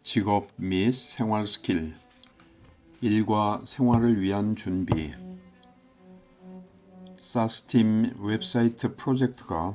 직업 및 생활 스킬, 일과 생활을 위한 준비. 사스팀 웹사이트 프로젝트가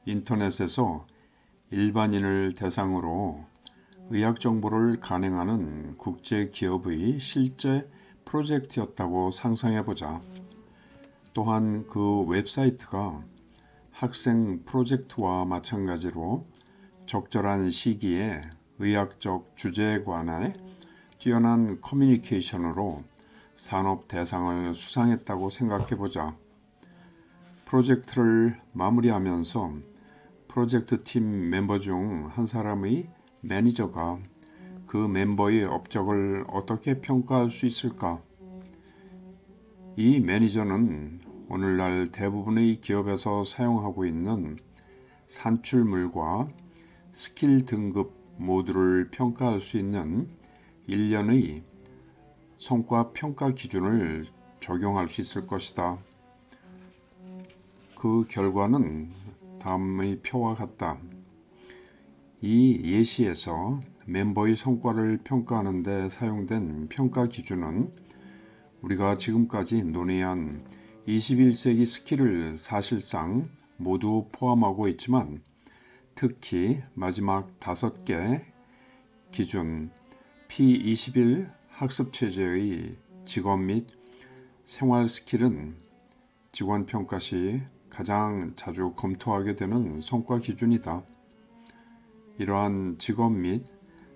인터넷에서 일반인을 대상으로 의학 정보를 간행하는 국제 기업의 실제 프로젝트였다고 상상해보자. 또한 그 웹사이트가 학생 프로젝트와 마찬가지로 적절한 시기에 의학적 주제에 관해 뛰어난 커뮤니케이션으로 산업 대상을 수상했다고 생각해보자. 프로젝트를 마무리하면서 프로젝트 팀 멤버 중 한 사람의 매니저가 그 멤버의 업적을 어떻게 평가할 수 있을까? 이 매니저는 오늘날 대부분의 기업에서 사용하고 있는 산출물과 스킬 등급 모두를 평가할 수 있는 1년의 성과 평가 기준을 적용할 수 있을 것이다. 그 결과는 다음의 표와 같다. 이 예시에서 멤버의 성과를 평가하는 데 사용된 평가 기준은 우리가 지금까지 논의한 21세기 스킬을 사실상 모두 포함하고 있지만 특히 마지막 5개 기준 P21 학습체제의 직업 및 생활 스킬은 직원 평가 시 가장 자주 검토하게 되는 성과 기준이다. 이러한 직업 및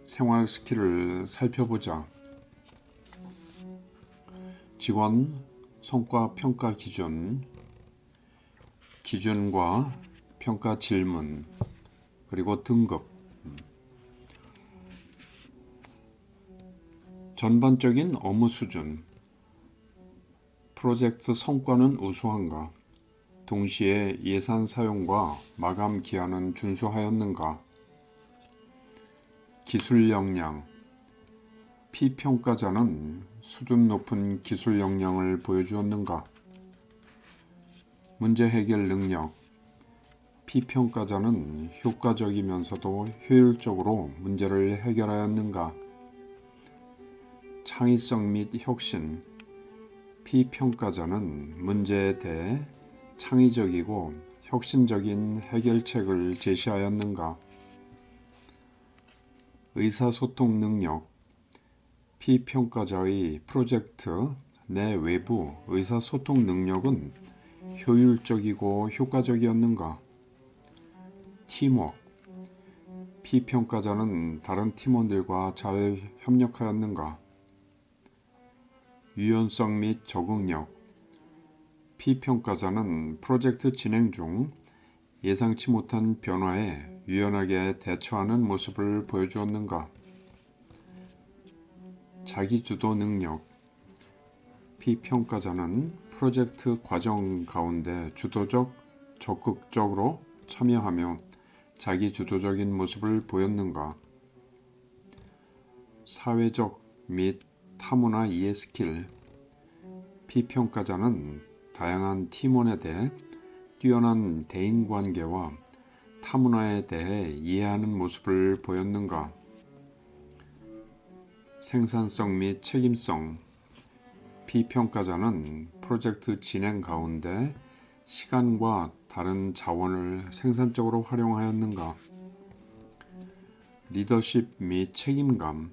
생활 스킬을 살펴보자. 직원 성과 평가 기준, 기준과 평가 질문, 그리고 등급. 전반적인 업무 수준. 프로젝트 성과는 우수한가? 동시에 예산 사용과 마감 기한은 준수하였는가? 기술 역량. 피평가자는 수준 높은 기술 역량을 보여주었는가? 문제 해결 능력. 피평가자는 효과적이면서도 효율적으로 문제를 해결하였는가? 창의성 및 혁신. 피평가자는 문제에 대해 창의적이고 혁신적인 해결책을 제시하였는가? 의사소통 능력. 피평가자의 프로젝트 내 외부 의사소통 능력은 효율적이고 효과적이었는가? 팀워크. 피평가자는 다른 팀원들과 잘 협력하였는가? 유연성 및 적응력. 피평가자는 프로젝트 진행 중 예상치 못한 변화에 유연하게 대처하는 모습을 보여주었는가? 자기주도 능력. 피평가자는 프로젝트 과정 가운데 주도적, 적극적으로 참여하며 자기주도적인 모습을 보였는가? 사회적 및 타문화 이해 스킬. 피평가자는 다양한 팀원에 대해 뛰어난 대인관계와 타문화에 대해 이해하는 모습을 보였는가? 생산성 및 책임성. 피평가자는 프로젝트 진행 가운데 시간과 다른 자원을 생산적으로 활용하였는가? 리더십 및 책임감.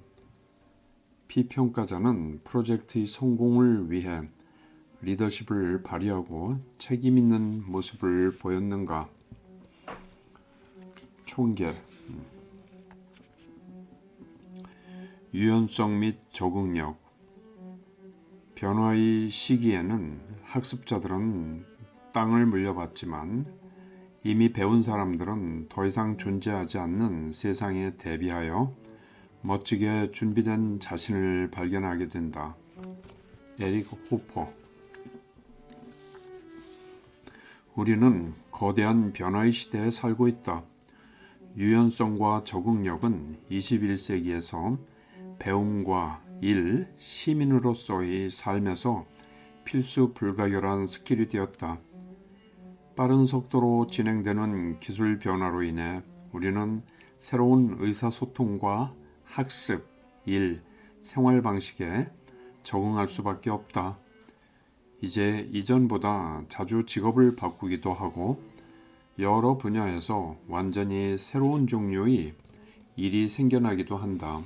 피평가자는 프로젝트의 성공을 위해 리더십을 발휘하고 책임 있는 모습을 보였는가? 총계. 유연성 및 적응력. 변화의 시기에는 학습자들은 땅을 물려받지만 이미 배운 사람들은 더 이상 존재하지 않는 세상에 대비하여 멋지게 준비된 자신을 발견하게 된다. 에릭 호퍼. 우리는 거대한 변화의 시대에 살고 있다. 유연성과 적응력은 21세기에서 배움과 일, 시민으로서의 삶에서 필수 불가결한 스킬이 되었다. 빠른 속도로 진행되는 기술 변화로 인해 우리는 새로운 의사소통과 학습, 일, 생활 방식에 적응할 수밖에 없다. 이제 이전보다 자주 직업을 바꾸기도 하고 여러 분야에서 완전히 새로운 종류의 일이 생겨나기도 한다.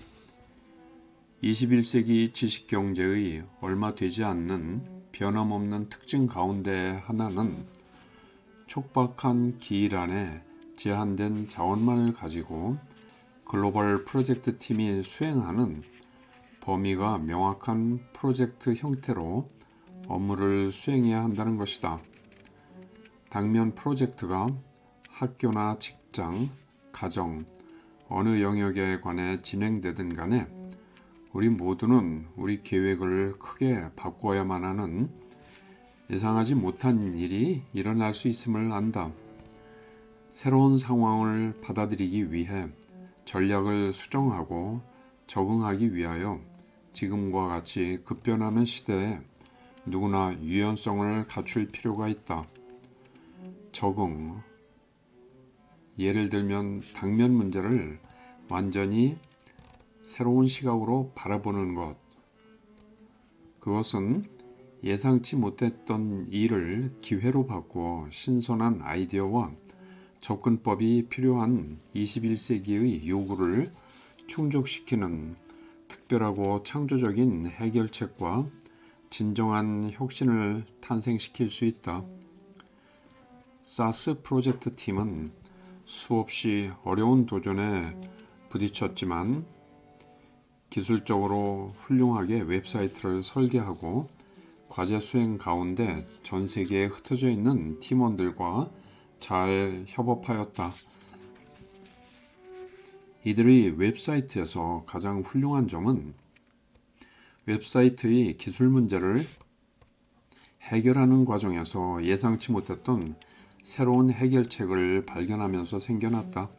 21세기 지식경제의 얼마 되지 않는 변함없는 특징 가운데 하나는 촉박한 기일 안에 제한된 자원만을 가지고 글로벌 프로젝트 팀이 수행하는 범위가 명확한 프로젝트 형태로 업무를 수행해야 한다는 것이다. 당면 프로젝트가 학교나 직장, 가정, 어느 영역에 관해 진행되든 간에 우리 모두는 우리 계획을 크게 바꾸어야만 하는 예상하지 못한 일이 일어날 수 있음을 안다. 새로운 상황을 받아들이기 위해 전략을 수정하고 적응하기 위하여 지금과 같이 급변하는 시대에 누구나 유연성을 갖출 필요가 있다. 적응. 예를 들면 당면 문제를 완전히 새로운 시각으로 바라보는 것. 그것은 예상치 못했던 일을 기회로 바꾸어 신선한 아이디어와 접근법이 필요한 21세기의 요구를 충족시키는 특별하고 창조적인 해결책과 진정한 혁신을 탄생시킬 수 있다. 사스 프로젝트 팀은 수없이 어려운 도전에 부딪혔지만 기술적으로 훌륭하게 웹사이트를 설계하고 과제 수행 가운데 전 세계에 흩어져 있는 팀원들과 잘 협업하였다. 이들의 웹사이트에서 가장 훌륭한 점은 웹사이트의 기술 문제를 해결하는 과정에서 예상치 못했던 새로운 해결책을 발견하면서 생겨났다.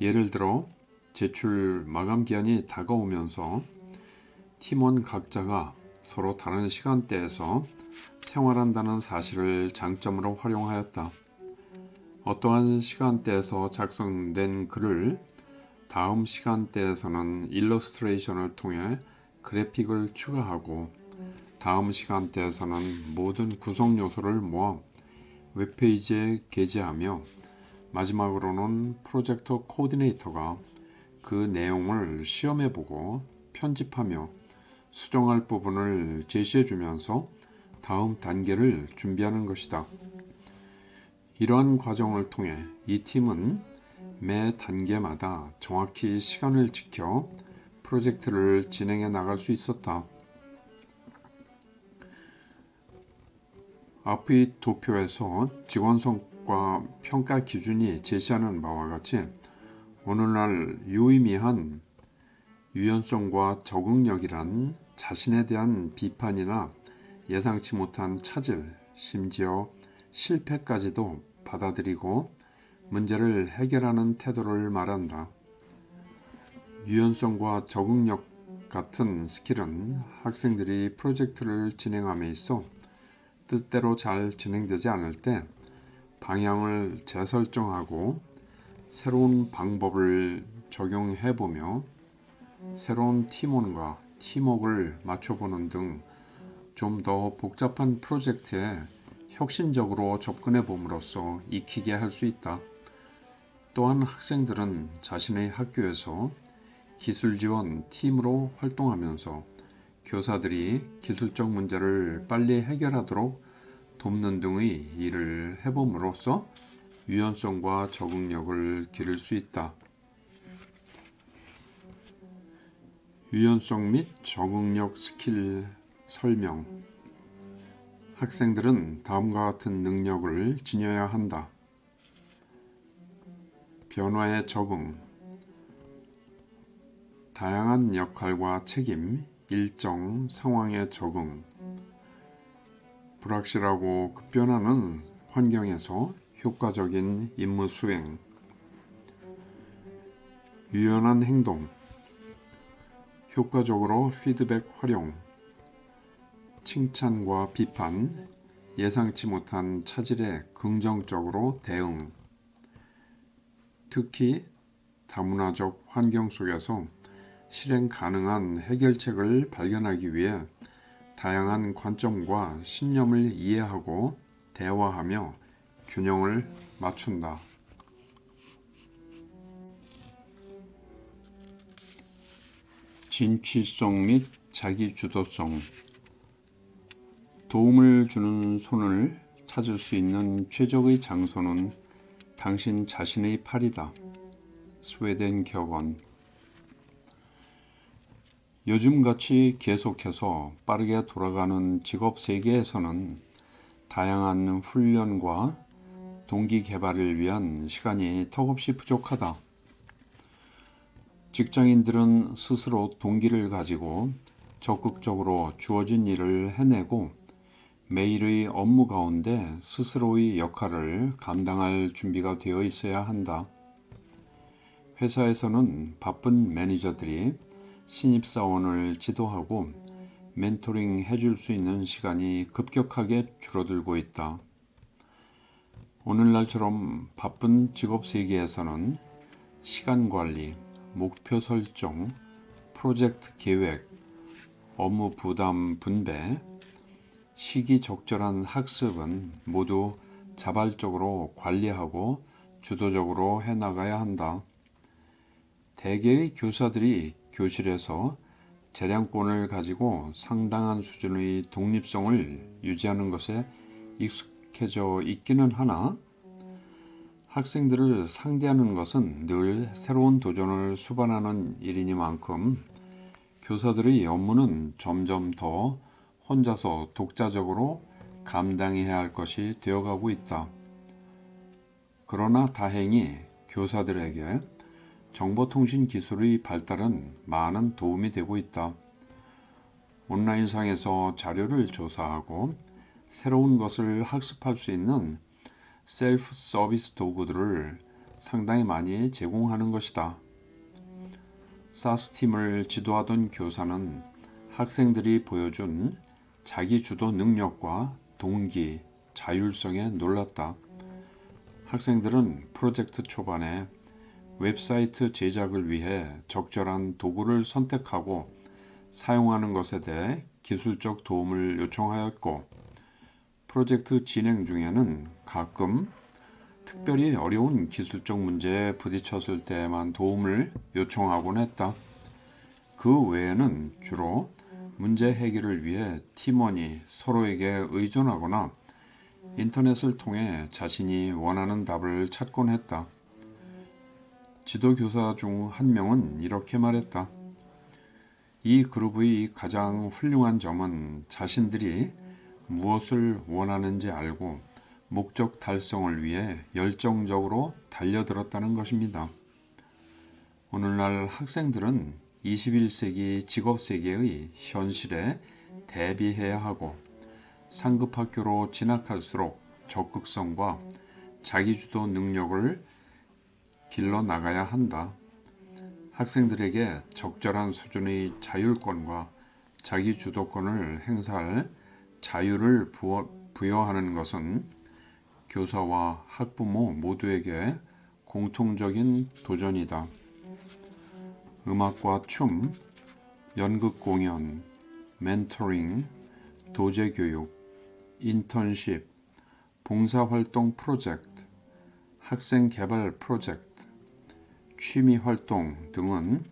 예를 들어 제출 마감 기한이 다가오면서 팀원 각자가 서로 다른 시간대에서 생활한다는 사실을 장점으로 활용하였다. 어떠한 시간대에서 작성된 글을 다음 시간대에서는 일러스트레이션을 통해 그래픽을 추가하고 다음 시간대에서는 모든 구성 요소를 모아 웹페이지에 게재하며 마지막으로는 프로젝트 코디네이터가 그 내용을 시험해보고 편집하며 수정할 부분을 제시해주면서 다음 단계를 준비하는 것이다. 이러한 과정을 통해 이 팀은 매 단계마다 정확히 시간을 지켜 프로젝트를 진행해 나갈 수 있었다. 앞의 도표에서 직원 성과 평가 기준이 제시하는 바와 같이 오늘날 유의미한 유연성과 적응력이란 자신에 대한 비판이나 예상치 못한 차질, 심지어 실패까지도 받아들이고 문제를 해결하는 태도를 말한다. 유연성과 적응력 같은 스킬은 학생들이 프로젝트를 진행함에 있어 뜻대로 잘 진행되지 않을 때 방향을 재설정하고 새로운 방법을 적용해보며 새로운 팀원과 팀워크를 맞춰보는 등 좀 더 복잡한 프로젝트에 혁신적으로 접근해 봄으로써 익히게 할 수 있다. 또한 학생들은 자신의 학교에서 기술 지원 팀으로 활동하면서 교사들이 기술적 문제를 빨리 해결하도록 돕는 등의 일을 해봄으로써 유연성과 적응력을 기를 수 있다. 유연성 및 적응력 스킬 설명. 학생들은 다음과 같은 능력을 지녀야 한다. 변화에 적응, 다양한 역할과 책임, 일정 상황에 적응, 불확실하고 급변하는 환경에서 효과적인 임무 수행, 유연한 행동, 효과적으로 피드백 활용, 칭찬과 비판, 예상치 못한 차질에 긍정적으로 대응, 특히 다문화적 환경 속에서 실행 가능한 해결책을 발견하기 위해 다양한 관점과 신념을 이해하고 대화하며 균형을 맞춘다. 진취성 및 자기주도성. 도움을 주는 손을 찾을 수 있는 최적의 장소는 당신 자신의 팔이다. 스웨덴 격언. 요즘같이 계속해서 빠르게 돌아가는 직업 세계에서는 다양한 훈련과 동기 개발을 위한 시간이 턱없이 부족하다. 직장인들은 스스로 동기를 가지고 적극적으로 주어진 일을 해내고 매일의 업무 가운데 스스로의 역할을 감당할 준비가 되어 있어야 한다. 회사에서는 바쁜 매니저들이 신입사원을 지도하고 멘토링 해줄 수 있는 시간이 급격하게 줄어들고 있다. 오늘날처럼 바쁜 직업 세계에서는 시간 관리, 목표 설정, 프로젝트 계획, 업무 부담 분배, 시기적절한 학습은 모두 자발적으로 관리하고 주도적으로 해나가야 한다. 대개의 교사들이 교실에서 재량권을 가지고 상당한 수준의 독립성을 유지하는 것에 익숙해져 있기는 하나 학생들을 상대하는 것은 늘 새로운 도전을 수반하는 일이니만큼 교사들의 업무는 점점 더 혼자서 독자적으로 감당해야 할 것이 되어가고 있다. 그러나 다행히 교사들에게 정보통신 기술의 발달은 많은 도움이 되고 있다. 온라인상에서 자료를 조사하고 새로운 것을 학습할 수 있는 셀프 서비스 도구들을 상당히 많이 제공하는 것이다. 사스팀을 지도하던 교사는 학생들이 보여준 자기주도 능력과 동기, 자율성에 놀랐다. 학생들은 프로젝트 초반에 웹사이트 제작을 위해 적절한 도구를 선택하고 사용하는 것에 대해 기술적 도움을 요청하였고, 프로젝트 진행 중에는 가끔 특별히 어려운 기술적 문제에 부딪혔을 때만 도움을 요청하곤 했다. 그 외에는 주로 문제 해결을 위해 팀원이 서로에게 의존하거나 인터넷을 통해 자신이 원하는 답을 찾곤 했다. 지도교사 중 한 명은 이렇게 말했다. 이 그룹의 가장 훌륭한 점은 자신들이 무엇을 원하는지 알고 목적 달성을 위해 열정적으로 달려들었다는 것입니다. 오늘날 학생들은 21세기 직업세계의 현실에 대비해야 하고 상급학교로 진학할수록 적극성과 자기주도 능력을 길러 나가야 한다. 학생들에게 적절한 수준의 자율권과 자기주도권을 행사할 자유를 부여하는 것은 교사와 학부모 모두에게 공통적인 도전이다. 음악과 춤, 연극 공연, 멘토링, 도제교육, 인턴십, 봉사활동 프로젝트, 학생 개발 프로젝트, 취미활동 등은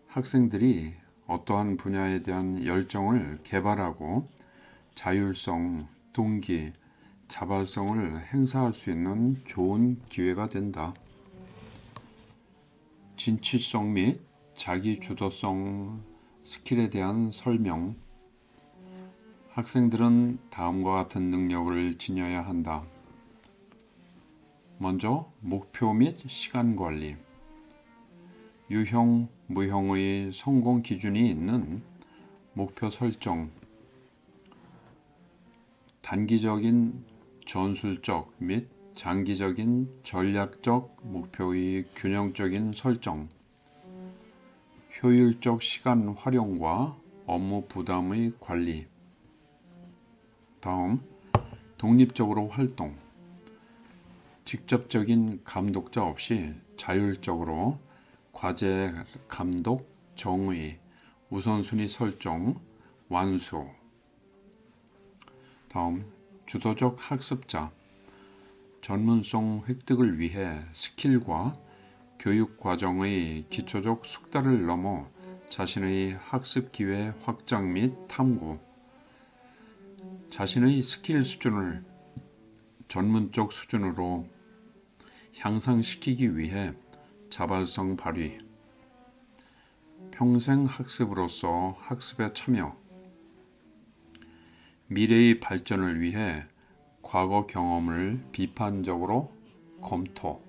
학생들이 어떠한 분야에 대한 열정을 개발하고 자율성, 동기, 자발성을 행사할 수 있는 좋은 기회가 된다. 진취성 및 자기주도성 스킬에 대한 설명. 학생들은 다음과 같은 능력을 지녀야 한다. 먼저 목표 및 시간 관리. 유형, 무형의 성공 기준이 있는 목표 설정, 단기적인 전술적 및 장기적인 전략적 목표의 균형적인 설정, 효율적 시간 활용과 업무 부담의 관리. 다음, 독립적으로 활동. 직접적인 감독자 없이 자율적으로 과제 감독, 정의, 우선순위 설정, 완수. 다음, 주도적 학습자. 전문성 획득을 위해 스킬과 교육 과정의 기초적 숙달을 넘어 자신의 학습 기회 확장 및 탐구. 자신의 스킬 수준을 전문적 수준으로 향상시키기 위해 자발성 발휘. 평생 학습으로서 학습에 참여. 미래의 발전을 위해 과거 경험을 비판적으로 검토.